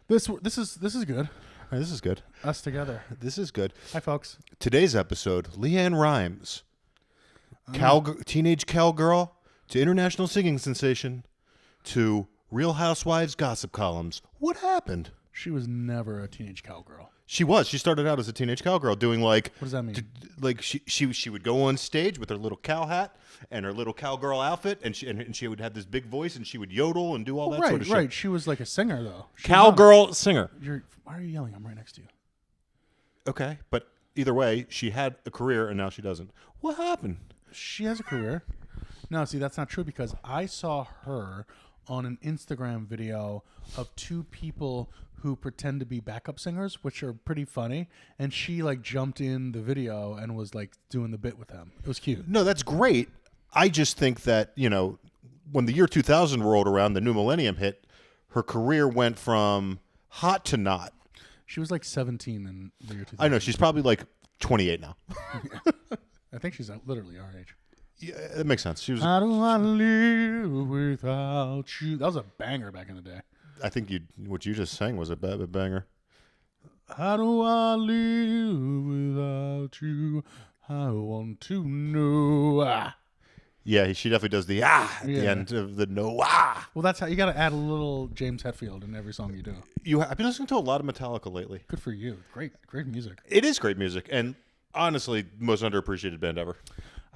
This is good. All right, this is good. Us together. This is good. Hi, folks. Today's episode, Leanne Rimes, teenage cowgirl to international singing sensation to Real Housewives gossip columns. What happened? She was never a teenage cowgirl. She was. She started out as a teenage cowgirl doing like... What does that mean? Like she would go on stage with her little cow hat and her little cowgirl outfit, and she would have this big voice, and she would yodel and do all that sort of shit. Right. She was like a singer, though. Cowgirl singer. Why are you yelling? I'm right next to you. Okay, but either way, she had a career, and now she doesn't. What happened? She has a career. No, see, that's not true because I saw her on an Instagram video of two people who pretend to be backup singers, which are pretty funny. And she like jumped in the video and was like doing the bit with them. It was cute. No, that's great. I just think that, when the year 2000 rolled around, the new millennium hit, her career went from hot to not. She was like 17 in the year 2000. I know. She's probably like 28 now. I think she's literally our age. Yeah, that makes sense. She was. How do I live without you? That was a banger back in the day. I think what you just sang was a banger. How do I live without you? I want to know. Yeah, she definitely does the at the end of the no. Well, that's how you got to add a little James Hetfield in every song you do. I've been listening to a lot of Metallica lately. Good for you. Great music. It is great music, and honestly, most underappreciated band ever.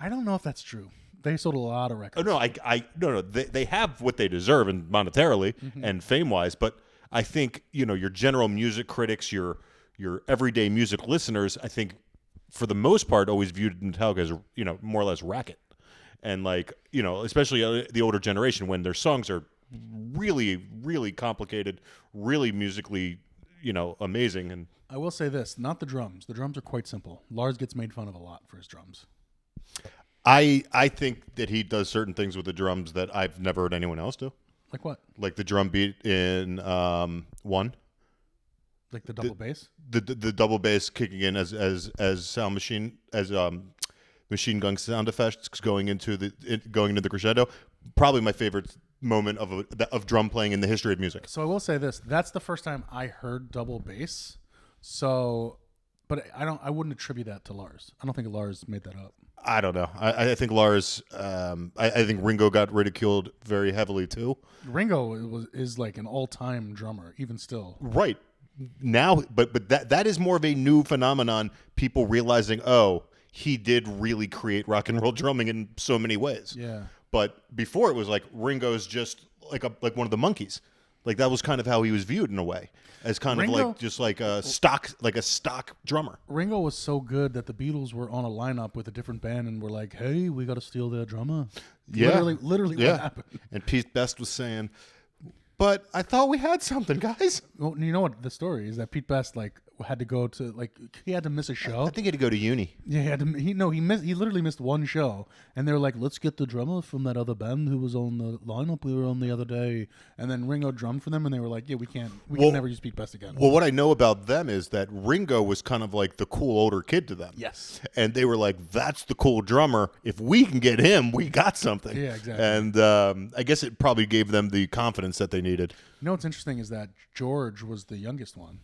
I don't know if that's true. They sold a lot of records. Oh no, they have what they deserve and monetarily and fame wise, but I think your general music critics, your everyday music listeners, I think for the most part always viewed Metallica as more or less racket, and especially the older generation when their songs are really really complicated, really musically amazing. And I will say this: not the drums. The drums are quite simple. Lars gets made fun of a lot for his drums. I think that he does certain things with the drums that I've never heard anyone else do. Like what? Like the drum beat in One. Like the double bass? The double bass kicking in as sound machine machine gun sound effects going into the crescendo. Probably my favorite moment of drum playing in the history of music. So I will say this: that's the first time I heard double bass. So, but I wouldn't attribute that to Lars. I don't think Lars made that up. I don't know. I think Lars. I think Ringo got ridiculed very heavily too. Ringo is like an all-time drummer, even still. Right now, but that is more of a new phenomenon. People realizing, he did really create rock and roll drumming in so many ways. Yeah. But before it was like Ringo's just like one of the monkeys. Like that was kind of how he was viewed in a way, as kind of like just like a stock drummer. Ringo was so good that the Beatles were on a lineup with a different band and were like, "Hey, we got to steal their drummer." Yeah, literally what happened. And Pete Best was saying, "But I thought we had something, guys." Well, you know what the story is? That Pete Best had to go to he had to miss a show. I think he had to go to uni. Yeah, he literally missed one show, and they were like, "Let's get the drummer from that other band who was on the lineup we were on the other day." And then Ringo drummed for them, and they were like, "Yeah, we can never use Pete Best again." Well, what I know about them is that Ringo was kind of like the cool older kid to them. Yes, and they were like, "That's the cool drummer. If we can get him, we got something." Yeah, exactly. And I guess it probably gave them the confidence that they needed. You know what's interesting is that George was the youngest one.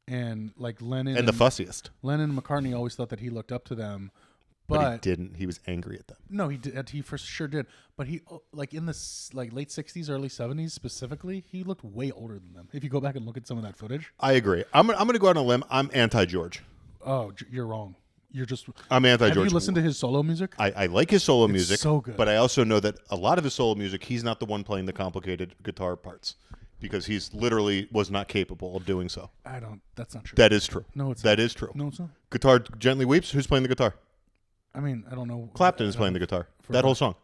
And like Lennon and the fussiest. Lennon and McCartney always thought that he looked up to them, but he didn't. He was angry at them. No, he did. He for sure did. But he in the late '60s, early '70s specifically, he looked way older than them. If you go back and look at some of that footage, I agree. I'm going to go out on a limb. I'm anti-George. Oh, you're wrong. I'm anti-George. Have you listened to his solo music? I like his solo music. So good. But I also know that a lot of his solo music, he's not the one playing the complicated guitar parts. Because he's literally was not capable of doing so. That's not true. That is true. No, it's that not. is true. No, it's not. Guitar Gently Weeps. Who's playing the guitar? I mean, I don't know. Clapton is playing the guitar. That whole song.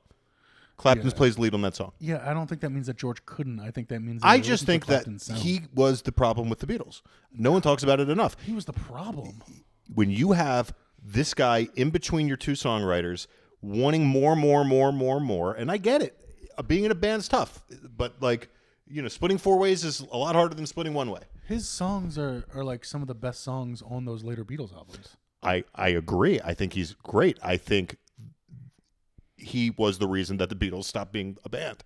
Clapton plays lead on that song. Yeah, I don't think that means that George couldn't. I think that means I just think that he was the problem with the Beatles. No one talks about it enough. He was the problem. When you have this guy in between your two songwriters wanting more, and I get it. Being in a band's tough, but splitting four ways is a lot harder than splitting one way. His songs are like some of the best songs on those later Beatles albums. I agree. I think he's great. I think he was the reason that the Beatles stopped being a band.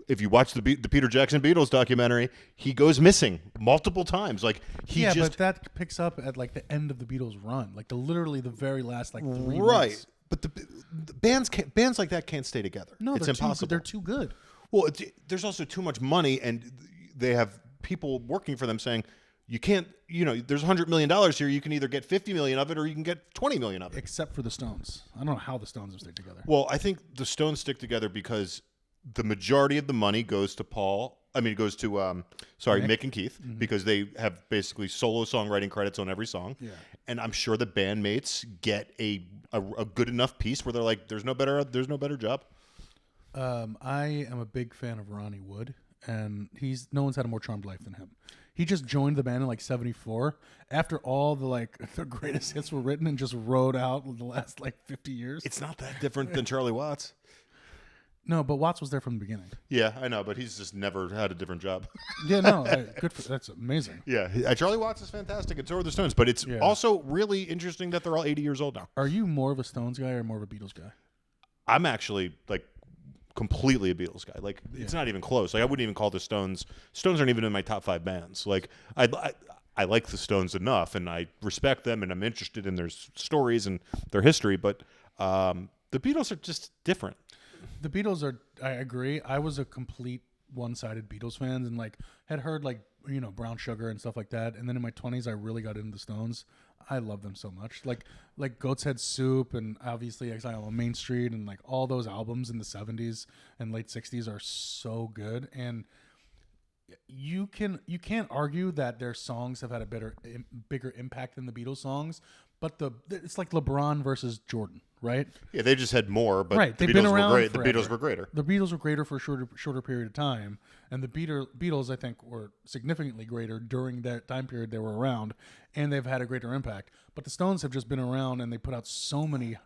If you watch the Peter Jackson Beatles documentary, he goes missing multiple times. Like but that picks up at like the end of the Beatles run, like literally the very last like 3 right. months. But the bands like that can't stay together. No, it's impossible. They're too good. Well, there's also too much money, and they have people working for them saying, you can't, there's $100 million here. You can either get 50 million of it or you can get 20 million of it. Except for the Stones. I don't know how the Stones stick together. Well, I think the Stones stick together because the majority of the money goes to Mick and Keith, because they have basically solo songwriting credits on every song. Yeah. And I'm sure the bandmates get a good enough piece where they're like, there's no better job. I am a big fan of Ronnie Wood, and no one's had a more charmed life than him. He just joined the band in like 74 after all the greatest hits were written and just rode out the last 50 years. It's not that different than Charlie Watts. No, but Watts was there from the beginning. Yeah, I know, but he's just never had a different job. Yeah, no, that's amazing. Yeah, Charlie Watts is fantastic, and so are the Stones. But it's also really interesting that they're all 80 years old now. Are you more of a Stones guy or more of a Beatles guy? I'm actually completely a Beatles guy. It's not even close. I wouldn't even call the Stones. Stones aren't even in my top 5 bands. I like the Stones enough, and I respect them, and I'm interested in their stories and their history. But the Beatles are just different. The Beatles are. I agree. I was a complete one-sided Beatles fan, and had heard Brown Sugar and stuff like that. And then in my 20s, I really got into the Stones. I love them so much. Like Goat's Head Soup, and obviously Exile on Main Street, and all those albums in the 70s and late 60s are so good. And you can't argue that their songs have had a bigger impact than the Beatles songs. But it's like LeBron versus Jordan, right? Yeah, they just had more, but right. The They've been Beatles around were great. forever. The Beatles were greater. The Beatles were greater for a shorter period of time, and the Beatles, I think, were significantly greater during that time period they were around, and they've had a greater impact. But the Stones have just been around, and they put out so many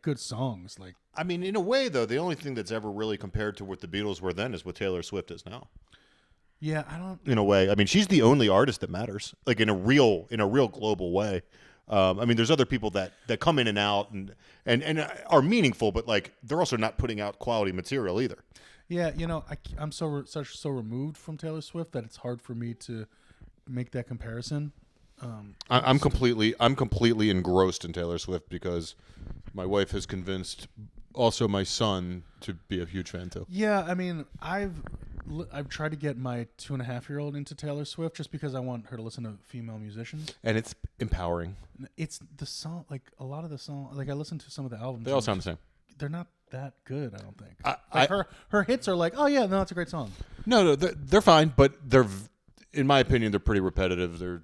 good songs. I mean, in a way, though, the only thing that's ever really compared to what the Beatles were then is what Taylor Swift is now. Yeah, I don't. In a way, I mean, she's the only artist that matters, in a real global way. I mean, there's other people that come in and out and are meaningful, but they're also not putting out quality material either. Yeah, I'm so removed from Taylor Swift that it's hard for me to make that comparison. I'm completely engrossed in Taylor Swift because my wife has convinced also my son to be a huge fan too. Yeah, I mean, I've tried to get my 2.5-year-old into Taylor Swift just because I want her to listen to female musicians, and it's empowering. It's the song, a lot of the song. I listened to some of the albums. They all sound the same. They're not that good, I don't think. Her hits are oh yeah, no, it's a great song. No, they're fine, but they're, in my opinion, they're pretty repetitive. They're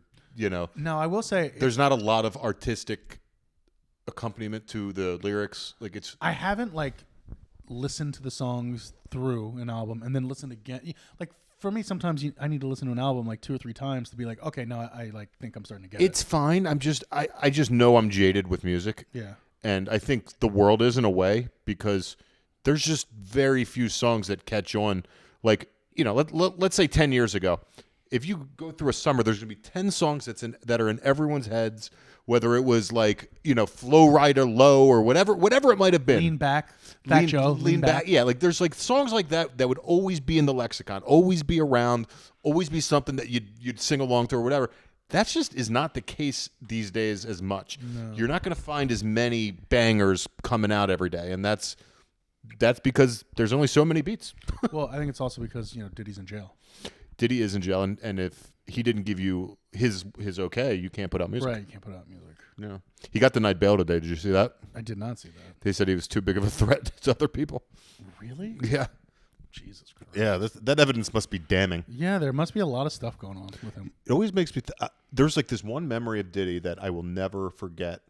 No, I will say there's not a lot of artistic accompaniment to the lyrics. I haven't listen to the songs through an album and then listen again. For me, sometimes I need to listen to an album 2 or 3 times to be okay, now I think I'm starting to get it. It's fine. I just know I'm jaded with music. Yeah. And I think the world is in a way because there's just very few songs that catch on. Let's say 10 years ago, if you go through a summer, there's going to be 10 songs that are in everyone's heads, whether it was Flow Rider Low or whatever it might have been. Lean Back, Fat Joe, Lean Back. Yeah, there's songs like that would always be in the lexicon, always be around, always be something that you'd sing along to or whatever. That just is not the case these days as much. No. You're not going to find as many bangers coming out every day, and that's because there's only so many beats. Well, I think it's also because Diddy's in jail. Diddy is in jail, and if he didn't give you his okay, you can't put out music. Right, you can't put out music. Yeah. He got denied bail today. Did you see that? I did not see that. They said he was too big of a threat to other people. Really? Yeah. Jesus Christ. Yeah, that evidence must be damning. Yeah, there must be a lot of stuff going on with him. It always makes me there's this one memory of Diddy that I will never forget.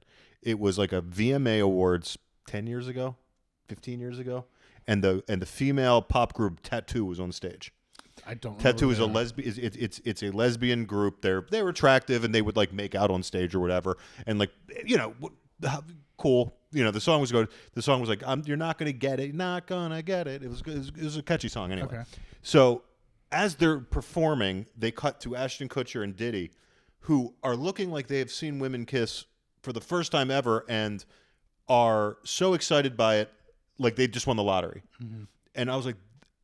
It was a VMA Awards 10 years ago, 15 years ago, and the female pop group Tattoo was on stage. I don't. Tattoo is a lesbian. It's a lesbian group. They're attractive and they would make out on stage or whatever. And cool. The song was good. The song was you're not gonna get it. Not gonna get it. It was a catchy song anyway. Okay. So as they're performing, they cut to Ashton Kutcher and Diddy, who are looking like they have seen women kiss for the first time ever and are so excited by it. like they just won the lottery. And I was like,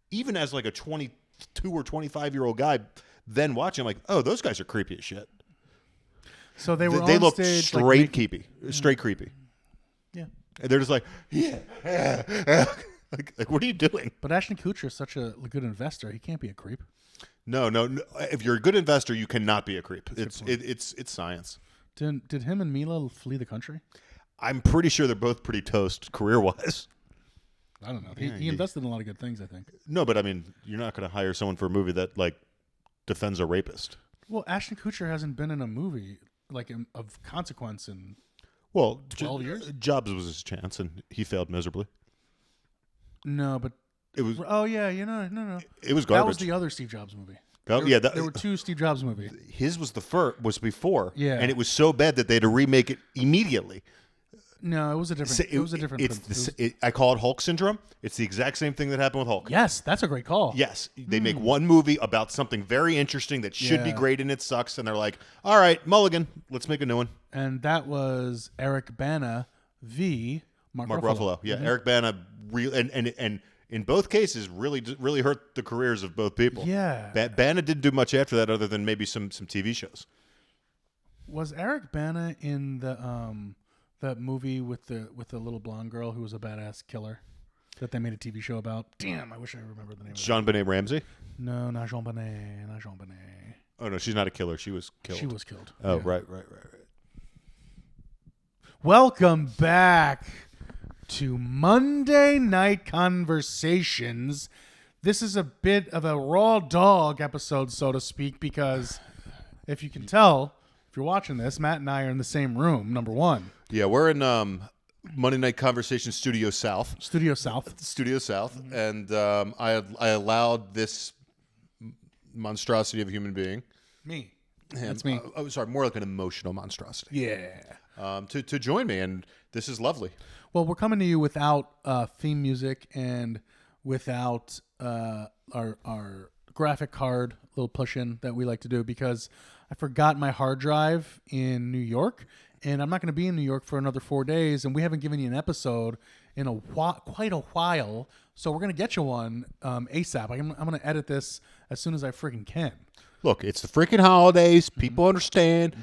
even as like a 22 or 25-year-old guy, then watching, I'm like, oh, those guys are creepy as shit. So they were They on look stage, straight creepy, straight creepy. Yeah. And they're just like, yeah. like, what are you doing? But Ashton Kutcher is such a good investor. He can't be a creep. No. If you're a good investor, you cannot be a creep. It's science. Did him and Mila flee the country? I'm pretty sure they're both pretty toast career-wise. I don't know. He invested in a lot of good things, I think. No, but I mean, you're not going to hire someone for a movie that like defends a rapist. Well, Ashton Kutcher hasn't been in a movie like of consequence in 12 years. Jobs was his chance, and he failed miserably. No, but it was. Oh yeah, no. It was garbage. That was the other Steve Jobs movie. There were two Steve Jobs movies. His was was before. Yeah, and it was so bad that they had to remake it immediately. No, it was a different. It was a different. I call it Hulk syndrome. It's the exact same thing that happened with Hulk. Yes, that's a great call. Yes, they make one movie about something very interesting that should be great and it sucks, and they're like, "All right, Mulligan, let's make a new one." And that was Eric Bana v. Mark Ruffalo. Yeah, Eric Bana, and in both cases, really hurt the careers of both people. Yeah, Bana didn't do much after that, other than maybe some TV shows. Was Eric Bana in that movie with the little blonde girl who was a badass killer that they made a TV show about? Damn, I wish I remember the name. JonBenet Ramsey? No, not JonBenet. Not JonBenet. Oh no, she's not a killer. She was killed. She was killed. Oh, yeah. Right. Welcome back to Monday Night Conversations. This is a bit of a raw dog episode, so to speak, because if you can tell, if you're watching this, Matt and I are in the same room, number one. Yeah, we're in Monday Night Conversation Studio South. And I allowed this monstrosity of a human being. Me. That's me. Sorry, more like an emotional monstrosity. Yeah. To join me, and this is lovely. Well, we're coming to you without theme music and without our graphic card little push-in that we like to do because I forgot my hard drive in New York, and I'm not going to be in New York for another 4 days, and we haven't given you an episode in quite a while, so we're going to get you one ASAP. I'm going to edit this as soon as I freaking can. Look, it's the freaking holidays. People understand.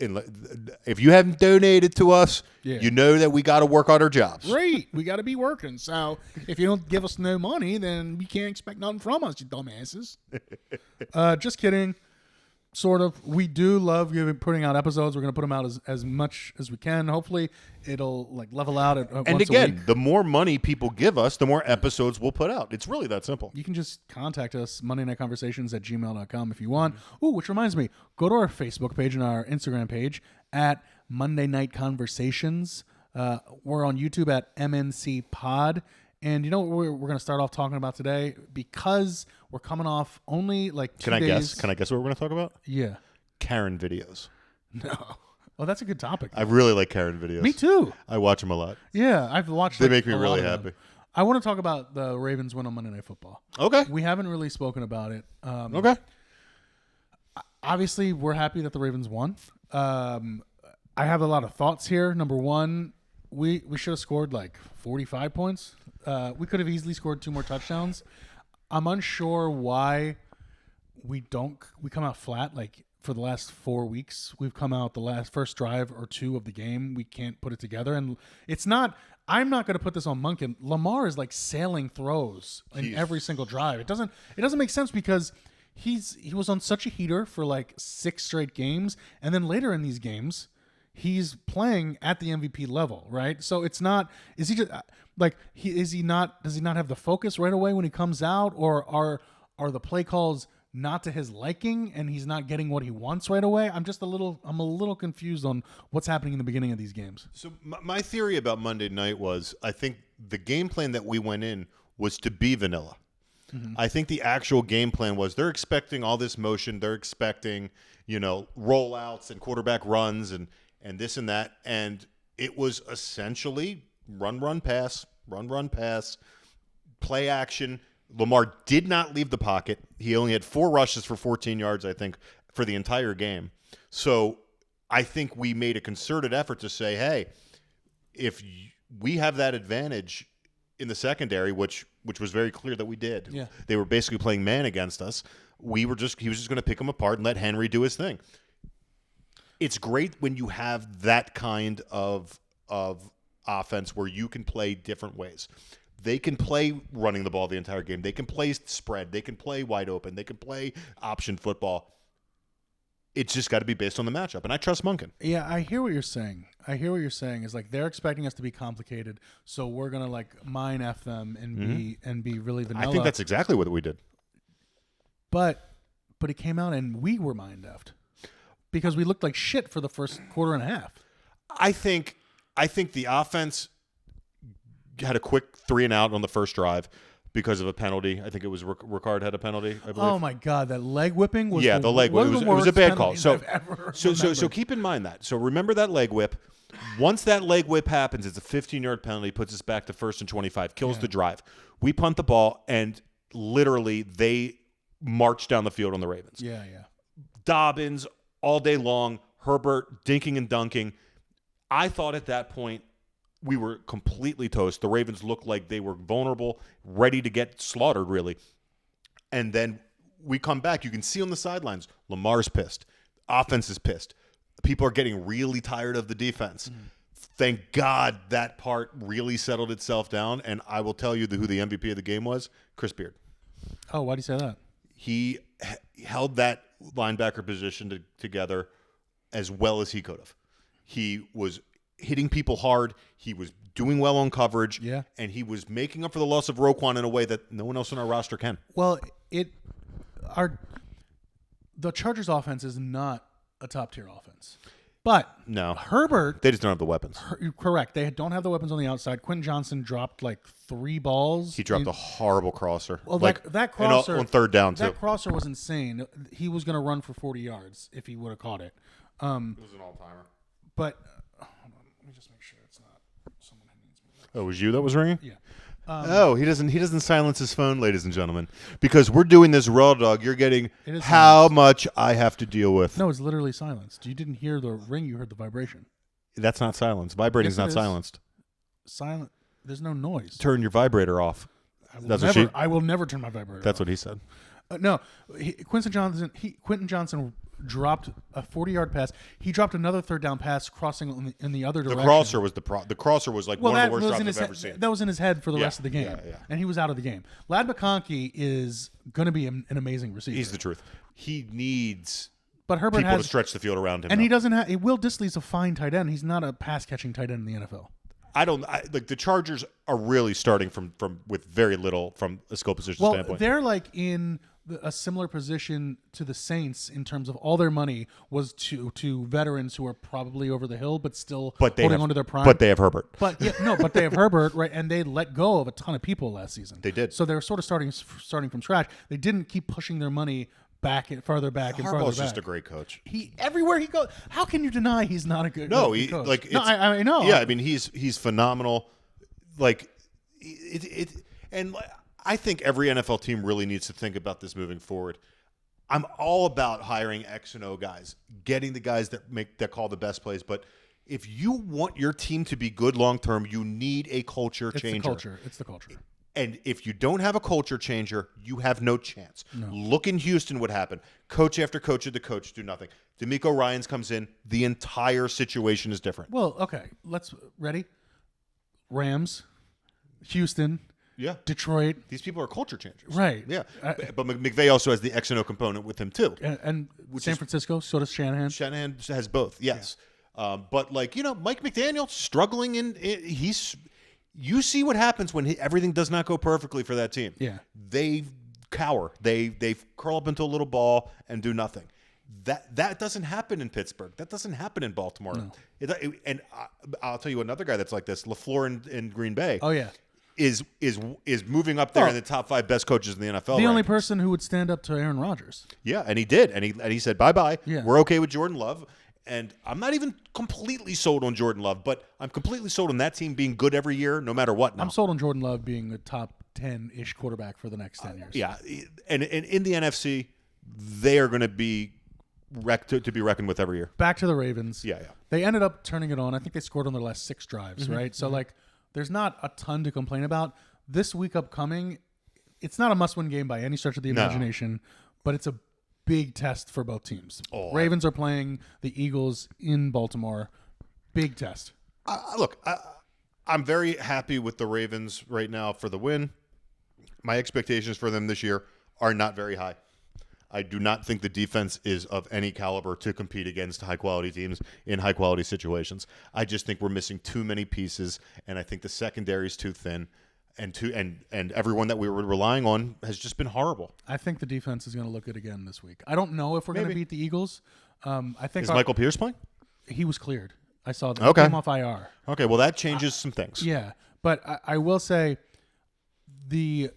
And if you haven't donated to us, you know that we got to work on our jobs. Right. We got to be working. So if you don't give us no money, then we can't expect nothing from us, you dumbasses. Just kidding. Sort of. We do love putting out episodes. We're going to put them out as much as we can. Hopefully, it'll level out at and once again, a week. The more money people give us, the more episodes we'll put out. It's really that simple. You can just contact us, mondaynightconversations@gmail.com if you want. Ooh, which reminds me, go to our Facebook page and our Instagram page at Monday Night Conversations. We're on YouTube at MNC Pod. And you know what we're going to start off talking about today? Because we're coming off only like 2 days. Can I guess what we're going to talk about? Yeah. Karen videos. No. Well, that's a good topic. I really like Karen videos. Me too. I watch them a lot. Yeah, I've watched They make me really happy. I want to talk about the Ravens win on Monday Night Football. Okay. We haven't really spoken about it. Okay. Obviously, we're happy that the Ravens won. I have a lot of thoughts here. Number one, we should have scored like 45 points. We could have easily scored 2 more touchdowns. I'm unsure why we come out flat. Like for the last 4 weeks, we've come out the first drive or 2 of the game. We can't put it together, and it's not. I'm not going to put this on Monken. Lamar is like sailing throws in every single drive. It doesn't make sense because he was on such a heater for like 6 straight games, and then later in these games, he's playing at the MVP level, right? So it's not. Is he just like Does he not have the focus right away when he comes out, or are the play calls not to his liking and he's not getting what he wants right away? I'm a little confused on what's happening in the beginning of these games. So my theory about Monday night was I think the game plan that we went in was to be vanilla. Mm-hmm. I think the actual game plan was they're expecting all this motion. They're expecting, rollouts and quarterback runs and this and that. And it was essentially run, pass, play action. Lamar did not leave the pocket. He only had 4 rushes for 14 yards, I think, for the entire game. So I think we made a concerted effort to say, hey, if we have that advantage in the secondary, which was very clear that we did. Yeah. They were basically playing man against us. He was just going to pick them apart and let Henry do his thing. It's great when you have that kind of offense where you can play different ways. They can play running the ball the entire game. They can play spread. They can play wide open. They can play option football. It's just got to be based on the matchup, and I trust Monken. Yeah, I hear what you're saying. Is like they're expecting us to be complicated, so we're gonna like mine F them and be really vanilla. I think that's exactly what we did. But it came out and we were mind effed because we looked like shit for the first quarter and a half. I think the offense had a quick 3-and-out on the first drive because of a penalty. I think it was Ricard had a penalty, I believe. Oh my God, that leg whipping was the leg whip. It was a bad call. So keep in mind that. So remember that leg whip. Once that leg whip happens, it's a 15-yard penalty, puts us back to 1st and 25, kills the drive. We punt the ball, and literally they march down the field on the Ravens. Yeah. Dobbins all day long, Herbert dinking and dunking. I thought at that point we were completely toast. The Ravens looked like they were vulnerable, ready to get slaughtered, really. And then we come back. You can see on the sidelines, Lamar's pissed. Offense is pissed. People are getting really tired of the defense. Thank God that part really settled itself down. And I will tell you who the MVP of the game was, Chris Beard. Oh, why do you say that? He held that linebacker position together as well as he could have. He was hitting people hard. He was doing well on coverage. Yeah. And he was making up for the loss of Roquan in a way that no one else on our roster can. Well, the Chargers offense is not a top-tier offense. But no, Herbert... They just don't have the weapons. Correct. They don't have the weapons on the outside. Quentin Johnson dropped like 3 balls. He dropped a horrible crosser. Well, that crosser... on third down, too. That crosser was insane. He was going to run for 40 yards if he would have caught it. It was an all-timer. But... hold on. Let me just make sure it's not someone who needs me. Oh, it was you that was ringing? Yeah. He doesn't silence his phone, ladies and gentlemen, because we're doing this raw dog. You're getting how much I have to deal with. No, it's literally silenced. You didn't hear the ring. You heard the vibration. That's not silenced. Vibrating's not silenced. Silent. There's no noise. Turn your vibrator off. I will never turn my vibrator off. That's what he said. No, Quentin Johnson dropped a 40-yard pass. He dropped another third down pass crossing in the other direction. The crosser was like one of the worst drops I've ever seen. That was in his head for the rest of the game. Yeah. And he was out of the game. Ladd McConkey is going to be an amazing receiver. He's the truth. He needs Herbert people to stretch the field around him. And he doesn't have... Will Dissly's a fine tight end. He's not a pass-catching tight end in the NFL. The Chargers are really starting from with very little from a skill position standpoint. They're like in a similar position to the Saints in terms of all their money was to veterans who are probably over the hill but still holding onto their prime. But they have Herbert. But they have Herbert, right? And they let go of a ton of people last season. They did. So they're sort of starting from scratch. They didn't keep pushing their money farther back. Harbaugh's just a great coach. Everywhere he goes, how can you deny he's not a good coach? I know. Yeah, I mean he's phenomenal. I think every NFL team really needs to think about this moving forward. I'm all about hiring X and O guys, getting the guys that call the best plays. But if you want your team to be good long term, you need a culture changer. It's the culture. And if you don't have a culture changer, you have no chance. No. Look in Houston what happened. Coach after coach of the coach do nothing. DeMeco Ryans comes in. The entire situation is different. Well, okay. Ready? Rams, Houston, Detroit. These people are culture changers. Right. Yeah. But McVay also has the X and O component with him, too. And San Francisco, so does Shanahan. Shanahan has both, yes. Yeah. But Mike McDaniel struggling you see what happens when everything does not go perfectly for that team. Yeah. They cower. They curl up into a little ball and do nothing. That doesn't happen in Pittsburgh. That doesn't happen in Baltimore. No. And I'll tell you another guy that's like this, LaFleur in Green Bay. Oh, yeah. Is moving up there in the top 5 best coaches in the NFL. The only person who would stand up to Aaron Rodgers. Yeah, and he did. And he said, bye-bye. Yeah. We're okay with Jordan Love. And I'm not even completely sold on Jordan Love, but I'm completely sold on that team being good every year, no matter what now. I'm sold on Jordan Love being a top 10-ish quarterback for the next 10 years. Yeah, and in the NFC, they are going to be to be reckoned with every year. Back to the Ravens. Yeah. They ended up turning it on. I think they scored on their last 6 drives, right? So, there's not a ton to complain about. this week upcoming, it's not a must-win game by any stretch of the imagination, but it's a big test for both teams. Ravens are playing the Eagles in Baltimore. Big test. I'm very happy with the Ravens right now for the win. My expectations for them this year are not very high. I do not think the defense is of any caliber to compete against high-quality teams in high-quality situations. I just think we're missing too many pieces, and I think the secondary is too thin, and everyone that we were relying on has just been horrible. I think the defense is going to look good again this week. I don't know if we're going to beat the Eagles. I think Is Michael Pierce playing? He was cleared. I saw that. Okay. He came off IR. Okay, well, that changes some things. Yeah, but I will say the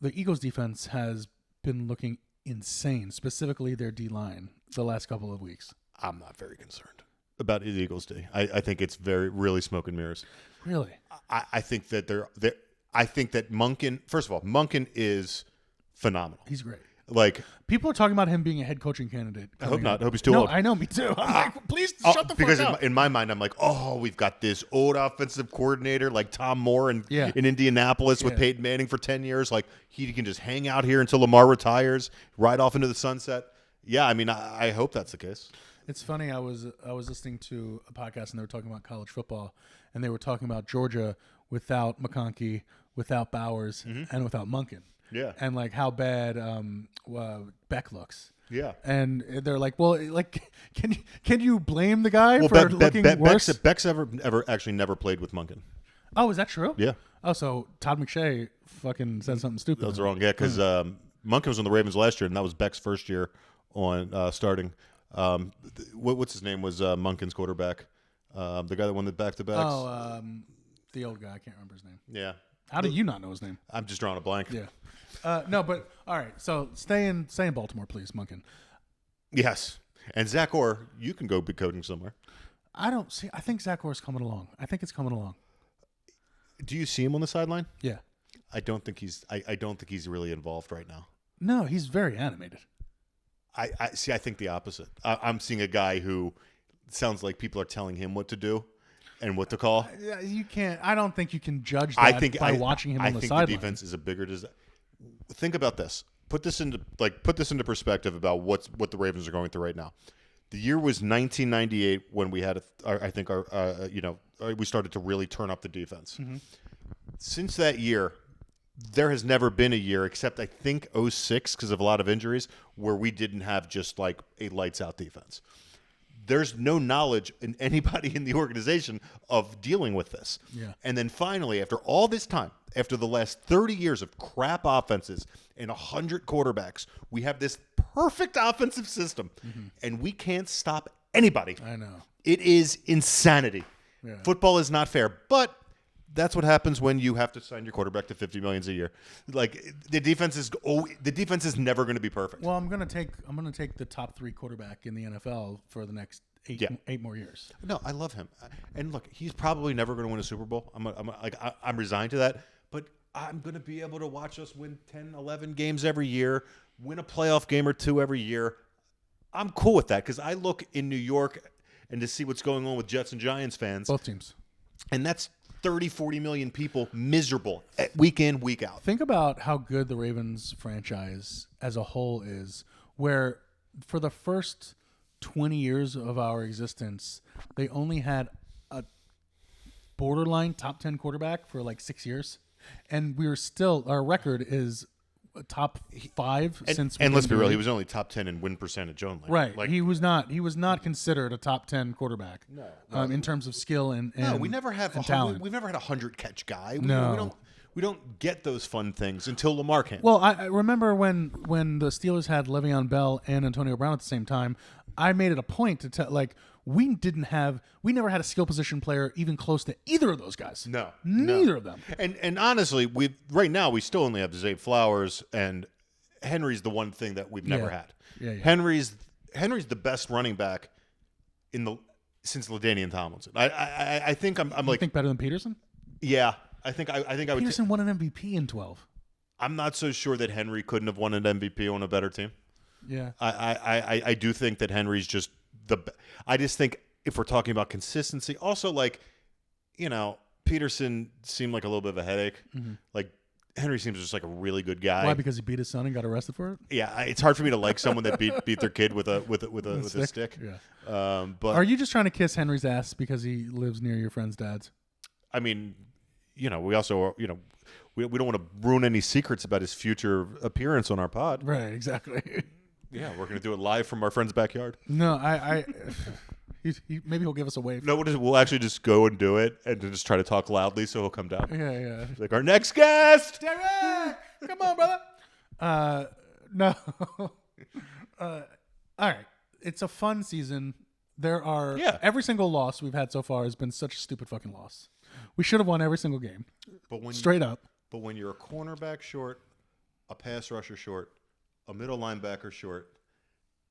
Eagles defense has been looking insane, specifically their D-line, the last couple of weeks. I'm not very concerned about the Eagles D. I think it's really smoke and mirrors. Really? I think that I think that Monken, first of all, Monken is phenomenal. He's great. Like, people are talking about him being a head coaching candidate. I hope not. I hope he's too old. I know, me too. I'm like, please shut the fuck because up. in my mind, I'm like, oh, we've got this old offensive coordinator like Tom Moore in Indianapolis with Peyton Manning for 10 years. Like, he can just hang out here until Lamar retires, ride off into the sunset. Yeah, I mean, I hope that's the case. It's funny. I was listening to a podcast and they were talking about college football, and they were talking about Georgia without McConkey, without Bowers, and without Monken. Yeah. And like how bad Beck looks. Yeah. And they're like, well, like, can you blame the guy for looking worse? Beck's ever actually never played with Monken. Oh, is that true? Yeah. Oh, so Todd McShay fucking said something stupid. That was wrong. Yeah, because Monken was on the Ravens last year, and that was Beck's first year on starting. What's his name was Monken's quarterback? The guy that won the back-to-backs. Oh, the old guy. I can't remember his name. Yeah. How do you not know his name? I'm just drawing a blank. Yeah. No, but all right. So stay in Baltimore, please, Monken. Yes. And Zach Orr, you can go be coaching somewhere. I think Zach Orr's coming along. I think it's coming along. Do you see him on the sideline? Yeah. I don't think he's really involved right now. No, he's very animated. I think the opposite. I'm seeing a guy who sounds like people are telling him what to do and what to call. You can't. I don't think you can judge that by watching him on the sideline. I think the defense is a bigger disaster. Think about this. Put this into perspective about what the Ravens are going through right now. The year was 1998 when we had we started to really turn up the defense. Mm-hmm. Since that year, there has never been a year, except I think 2006 because of a lot of injuries, where we didn't have just like a lights out defense. There's no knowledge in anybody in the organization of dealing with this. Yeah. And then finally, after all this time, after the last 30 years of crap offenses and 100 quarterbacks, we have this perfect offensive system, and we can't stop anybody. I know. It is insanity. Yeah. Football is not fair, but that's what happens when you have to sign your quarterback to $50 million a year. Like the defense is never going to be perfect. Well, I'm going to take the top 3 quarterback in the NFL for the next 8 more years. No, I love him, and look, he's probably never going to win a Super Bowl. I'm resigned to that, but I'm going to be able to watch us win 10, 11 games every year, win a playoff game or 2 every year. I'm cool with that because I look in New York and to see what's going on with Jets and Giants fans, both teams, and that's 30, 40 million people miserable week in, week out. Think about how good the Ravens franchise as a whole is, where for the first 20 years of our existence, they only had a borderline top 10 quarterback for like 6 years. And we were still, our record is top 5 since. And let's be real, he was only top 10 in win percentage only. Right. Like, he was not considered a top 10 quarterback. No. In terms of skill and we never have talent. We've never had a 100 catch guy. We don't get those fun things until Lamar came. Well, I remember when the Steelers had Le'Veon Bell and Antonio Brown at the same time, I made it a point to tell, like, we never had a skill position player even close to either of those guys. No. Neither of them. And honestly, right now we still only have Zay Flowers, and Henry's the one thing that we've never had. Yeah. Henry's the best running back since LaDainian Tomlinson. I think I'm like, think better than Peterson? Yeah. I think I would. Peterson won an MVP in 12. I'm not so sure that Henry couldn't have won an MVP on a better team. Yeah. I do think that Henry's just I just think if we're talking about consistency, also, like, Peterson seemed like a little bit of a headache. Mm-hmm. Like, Henry seems just like a really good guy. Why? Because he beat his son and got arrested for it? Yeah, it's hard for me to like someone that beat their kid with a stick. Yeah. But are you just trying to kiss Henry's ass because he lives near your friend's dad's? I mean, we also, we don't want to ruin any secrets about his future appearance on our pod. Right, exactly. Yeah, we're going to do it live from our friend's backyard. No, maybe he'll give us a wave. No, we'll actually just go and do it and just try to talk loudly so he'll come down. Yeah. Like, our next guest! Derek! Come on, brother. No. All right. It's a fun season. There are... Yeah. Every single loss we've had so far has been such a stupid fucking loss. We should have won every single game. Straight up. But when you're a cornerback short, a pass rusher short, a middle linebacker short,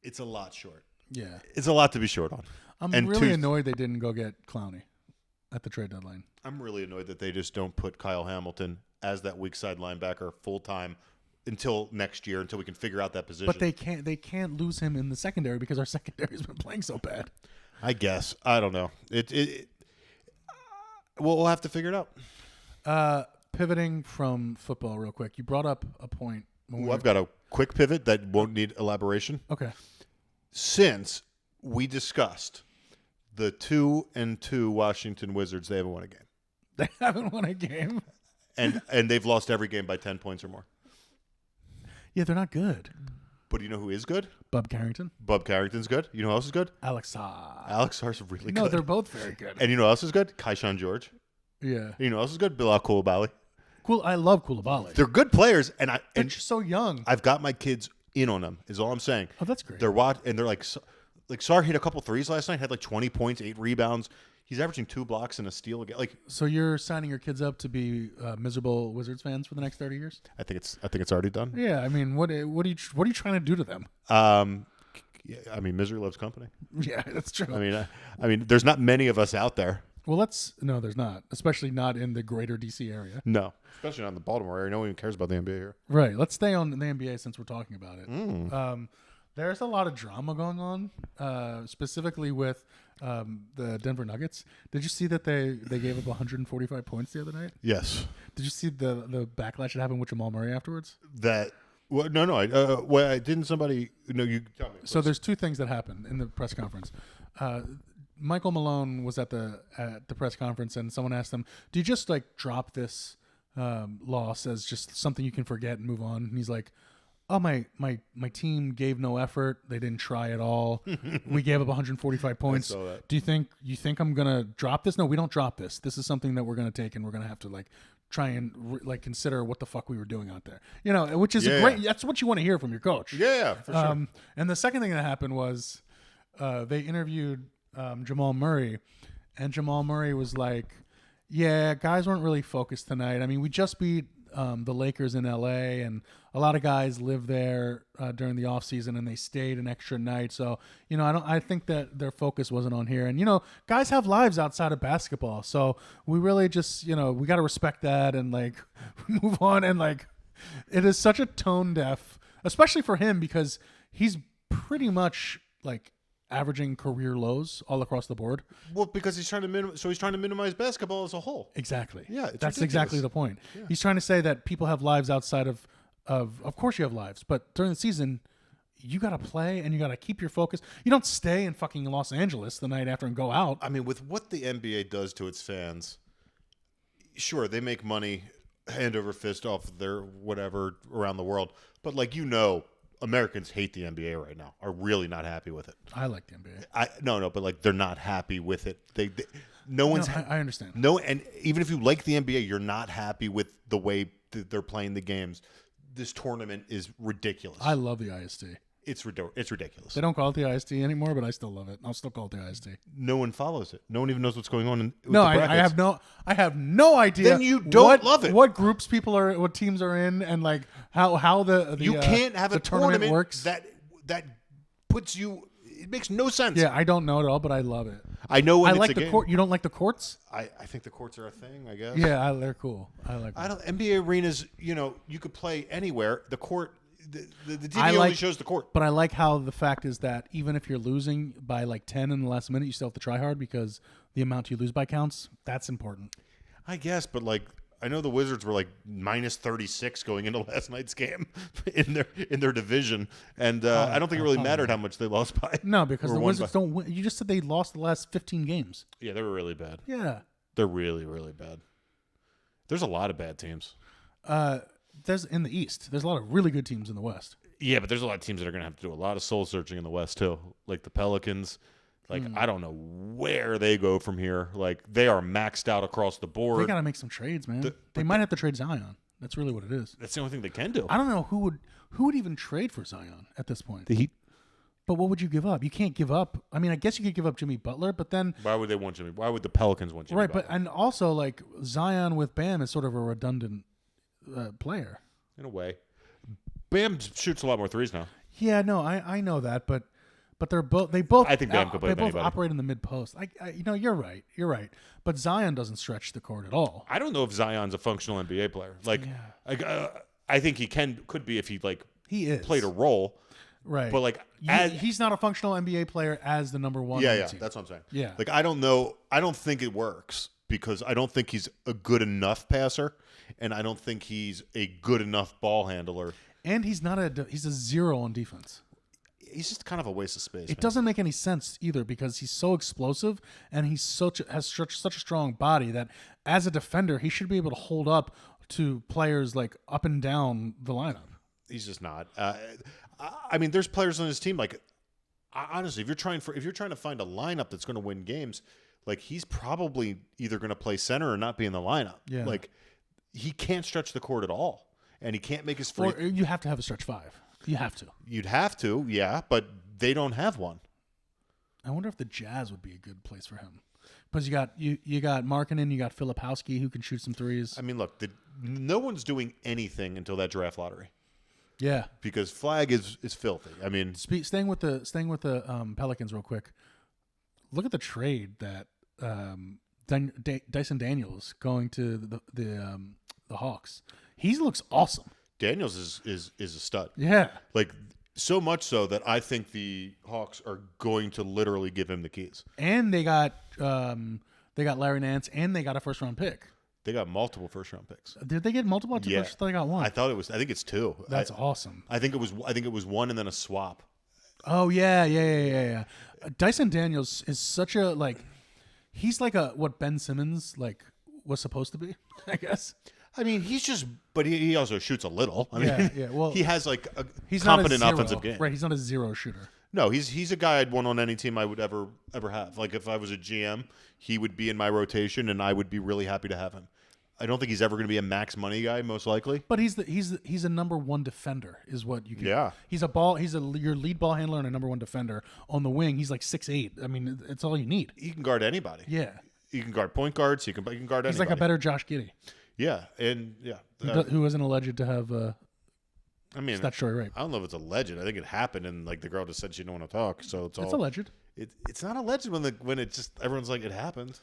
it's a lot short. Yeah. It's a lot to be short on. I'm really annoyed they didn't go get Clowney at the trade deadline. I'm really annoyed that they just don't put Kyle Hamilton as that weak side linebacker full time until next year, until we can figure out that position. But they can't lose him in the secondary because our secondary's been playing so bad. I guess. I don't know. We'll have to figure it out. Pivoting from football real quick. You brought up a point. I've got a quick pivot that won't need elaboration. Okay. Since we discussed the 2-2 Washington Wizards, they haven't won a game. They haven't won a game. And they've lost every game by 10 points or more. Yeah, they're not good. But you know who is good? Bub Carrington. Bub Carrington's good. You know who else is good? Alex Saar. Alex Saar's really good. No, they're both very good. And you know who else is good? Kaishan George. Yeah. And you know who else is good? Bilal Coulibaly. Cool. I love Coulibaly. They're good players, and They're just so young. I've got my kids in on them. Is all I'm saying. Oh, that's great. They're like Saar hit a couple threes last night. Had like 20 points, 8 rebounds. He's averaging 2 blocks and a steal again. So you're signing your kids up to be miserable Wizards fans for the next 30 years? I think it's already done. Yeah. I mean, what are you trying to do to them? Yeah, I mean, misery loves company. Yeah, that's true. I mean, there's not many of us out there. Well, no, there's not, especially not in the greater DC area. No, especially not in the Baltimore area. No one even cares about the NBA here. Right. Let's stay on the NBA since we're talking about it. There's a lot of drama going on, specifically with the Denver Nuggets. Did you see that they gave up 145 points the other night? Yes. Did you see the backlash that happened with Jamal Murray afterwards? No. Didn't somebody? No, you tell me. So there's 2 things that happened in the press conference. Michael Malone was at the press conference, and someone asked him, "Do you just like drop this loss as just something you can forget and move on?" And he's like, "Oh, my team gave no effort. They didn't try at all. We gave up 145 points. Do you think I'm gonna drop this? No, we don't drop this. This is something that we're gonna take, and we're gonna have to like try and consider what the fuck we were doing out there. Which is great. That's what you want to hear from your coach. Yeah, for sure. And the second thing that happened was they interviewed Jamal Murray, and Jamal Murray was like, "Yeah, guys weren't really focused tonight. I mean, we just beat the Lakers in LA, and a lot of guys live there during the offseason, and they stayed an extra night. So, I think that their focus wasn't on here. And, guys have lives outside of basketball. So we really just, we got to respect that and like move on. And like, it is such a tone deaf, especially for him, because he's pretty much like averaging career lows all across the board. Well, because he's trying to minimize basketball as a whole. Exactly. Yeah, that's ridiculous. Exactly the point. Yeah. He's trying to say that people have lives outside of course you have lives, but during the season you got to play and you got to keep your focus. You don't stay in fucking Los Angeles the night after and go out. I mean, with what the NBA does to its fans, sure, they make money hand over fist off their whatever around the world, but Americans hate the NBA right now. Are really not happy with it. I like the NBA. No, but like they're not happy with it. I understand. No, and even if you like the NBA, you're not happy with the way they're playing the games. This tournament is ridiculous. I love the IST. It's ridiculous. They don't call it the IST anymore, but I still love it. I'll still call it the IST. No one follows it. No one even knows what's going on. I have no idea. Then you don't love it. What groups what teams are in, and like how the you can't have a tournament works. that puts you. It makes no sense. Yeah, I don't know it all, but I love it. I know. When I it's like a the game. court. You don't like the courts? I think the courts are a thing. I guess. Yeah, they're cool. I like. NBA arenas. You could play anywhere. The court. The TV only shows the court. But I like how the fact is that even if you're losing by like 10 in the last minute, you still have to try hard because the amount you lose by counts. That's important. I guess, but I know the Wizards were like minus 36 going into last night's game in their division, and I don't think it really mattered how much they lost by. No, because the Wizards by. don't win. You just said they lost the last 15 games. Yeah, they were really bad. Yeah. They're really, really bad. There's a lot of bad teams. There's in the East. There's a lot of really good teams in the West. Yeah, but there's a lot of teams that are going to have to do a lot of soul searching in the West too, like the Pelicans. Like I don't know where they go from here. Like they are maxed out across the board. They got to make some trades, man. They might have to trade Zion. That's really what it is. That's the only thing they can do. I don't know who would even trade for Zion at this point. The Heat. But what would you give up? You can't give up. I mean, I guess you could give up Jimmy Butler, but then Why would they want Jimmy? Why would the Pelicans want Jimmy? right? Butler? But and also like Zion with Bam is sort of a redundant player. In a way, Bam shoots a lot more threes now. Yeah, no, I know that, but they both. I think Bam could play they with both anybody. operate in the mid post. You're right. But Zion doesn't stretch the court at all. I don't know if Zion's a functional NBA player. I think he could be if He is played a role. right, But he's not a functional NBA player as the number one. on the team. that's what I'm saying. Yeah. Like I don't know. I don't think it works because I don't think he's a good enough passer, and I don't think he's a good enough ball handler. And he's a 0 on defense. He's just kind of a waste of space. It doesn't make any sense either because he's so explosive and he's such a strong body that as a defender he should be able to hold up to players like up and down the lineup. He's just not. I mean, there's players on his team. Like honestly, if you're trying to find a lineup that's going to win games, like he's probably either going to play center or not be in the lineup. Yeah. Like he can't stretch the court at all, and he can't make his free. Or you have to have a stretch five. You have to. You'd have to, yeah, but they don't have one. I wonder if the Jazz would be a good place for him. Because you got Markkanen, you got Filipowski who can shoot some threes. I mean, look, no one's doing anything until that draft lottery Yeah. because flag is filthy. I mean, Staying with the Pelicans real quick. Look at the trade that Dyson Daniels going to the Hawks. He looks awesome. Daniels is a stud. Yeah. Like so much so that I think the Hawks are going to literally give him the keys. And they got Larry Nance and they got a first round pick. They got multiple first round picks. Did they get multiple? I thought they got one. I think it's two. That's awesome. I think it was one and then a swap. Oh yeah. Dyson Daniels is such a he's like what Ben Simmons was supposed to be, I guess. I mean, but he also shoots a little. I mean, yeah. Well, he has a he's competent not a zero, offensive game. Right, he's not a zero shooter. No, he's a guy I'd want on any team I would ever have. Like if I was a GM, he would be in my rotation, and I would be really happy to have him. I don't think he's ever going to be a max money guy, most likely. But he's a number one defender, is what you get. Yeah. He's your lead ball handler and a number one defender on the wing. He's like 6'8". I mean, it's all you need. He can guard anybody. Yeah. He can guard point guards. He can guard anybody. He's like a better Josh Giddey. Yeah, and who isn't alleged to have I mean, statutory rape. I don't know if it's alleged. I think it happened, and the girl just said she didn't want to talk. So it's alleged. It's not alleged when it just everyone's like it happened.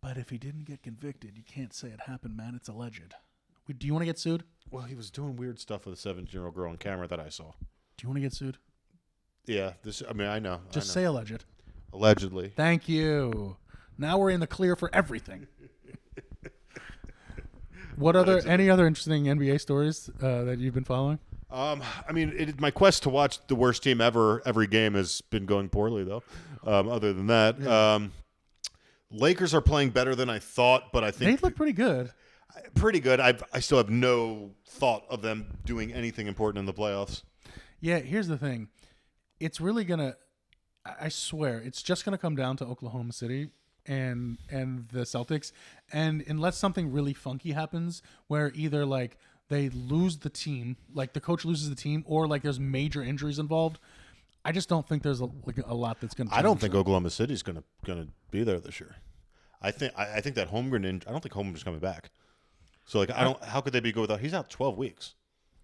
But if he didn't get convicted, you can't say it happened, man. It's alleged. Do you want to get sued? Well, he was doing weird stuff with a 17-year-old girl on camera that I saw. Do you want to get sued? Yeah, I know. Just say alleged. Allegedly. Thank you. Now we're in the clear for everything. Any other interesting NBA stories that you've been following? I mean, my quest to watch the worst team ever every game has been going poorly, though. Other than that, Lakers are playing better than I thought, but I think they look pretty good. Pretty good. I still have no thought of them doing anything important in the playoffs. Yeah, here's the thing. It's really gonna. I swear, it's just gonna come down to Oklahoma City and the Celtics, and unless something really funky happens, where either they lose the team, the coach loses the team, or there's major injuries involved, I just don't think there's a lot that's going to change. I don't think Oklahoma City's going to be there this year. I think that Holmgren. I don't think Holmgren's coming back. So how could they be good without? He's out 12 weeks.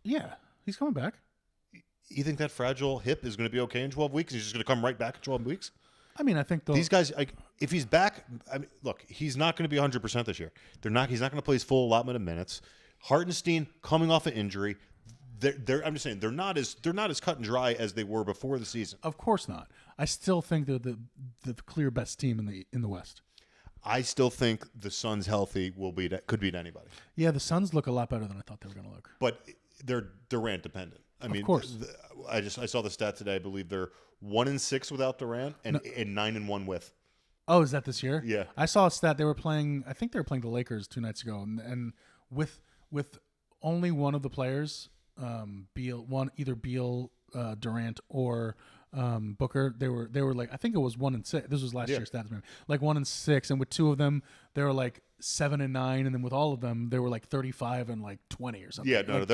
Yeah, he's coming back. You think that fragile hip is going to be okay in 12 weeks? He's just going to come right back in 12 weeks? I mean, I think these guys, if he's back, look, he's not going to be 100% this year. He's not going to play his full allotment of minutes. Hartenstein coming off an injury. I'm just saying they're not as cut and dry as they were before the season. Of course not. I still think they're the clear best team in the West. I still think the Suns healthy could beat anybody. Yeah, the Suns look a lot better than I thought they were going to look. But they're Durant dependent. I mean, of course. I saw the stat today. I believe they're 1-6 without Durant and 9-1 with. Oh, is that this year? Yeah. I saw a stat they were playing. I think they were playing the Lakers 2 nights ago, and with only one of the players, either Beal, Durant, or Booker, they were like, I think it was 1-6. This was last year's stats, maybe like 1-6, and with two of them, they were like 7-9, and then with all of them, they were like 35 and like 20 or something. Yeah, no,